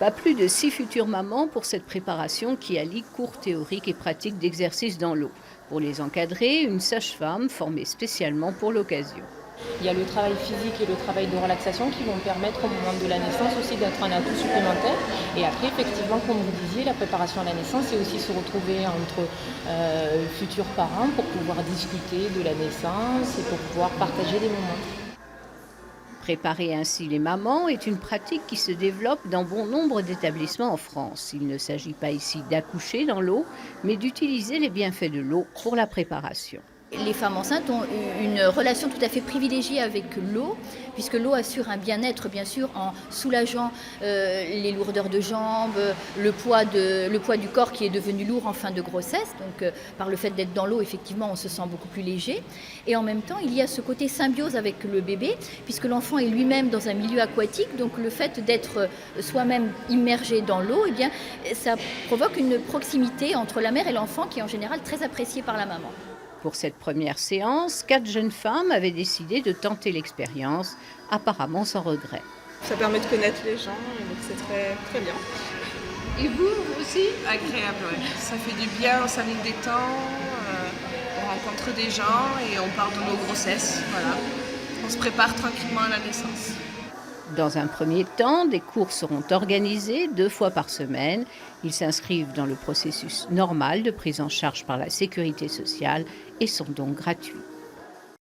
Pas plus de 6 futures mamans pour cette préparation qui allie cours théoriques et pratiques d'exercice dans l'eau. Pour les encadrer, une sage-femme formée spécialement pour l'occasion. Il y a le travail physique et le travail de relaxation qui vont permettre au moment de la naissance aussi d'être un atout supplémentaire. Et après, effectivement, comme vous disiez, la préparation à la naissance, c'est aussi se retrouver entre futurs parents pour pouvoir discuter de la naissance et pour pouvoir partager des moments. Préparer ainsi les mamans est une pratique qui se développe dans bon nombre d'établissements en France. Il ne s'agit pas ici d'accoucher dans l'eau, mais d'utiliser les bienfaits de l'eau pour la préparation. Les femmes enceintes ont une relation tout à fait privilégiée avec l'eau, puisque l'eau assure un bien-être, bien sûr, en soulageant les lourdeurs de jambes, le poids du corps qui est devenu lourd en fin de grossesse. Donc, par le fait d'être dans l'eau, effectivement, on se sent beaucoup plus léger. Et en même temps, il y a ce côté symbiose avec le bébé, puisque l'enfant est lui-même dans un milieu aquatique. Donc, le fait d'être soi-même immergé dans l'eau, eh bien, ça provoque une proximité entre la mère et l'enfant qui est en général très appréciée par la maman. Pour cette première séance, 4 jeunes femmes avaient décidé de tenter l'expérience, apparemment sans regret. Ça permet de connaître les gens, et donc c'est très, très bien. Et vous aussi? Agréable, ouais. Ça fait du bien, ça nous détend, on rencontre des gens et on parle de nos grossesses, voilà. On se prépare tranquillement à la naissance. Dans un premier temps, des cours seront organisés 2 fois par semaine. Ils s'inscrivent dans le processus normal de prise en charge par la sécurité sociale et sont donc gratuits.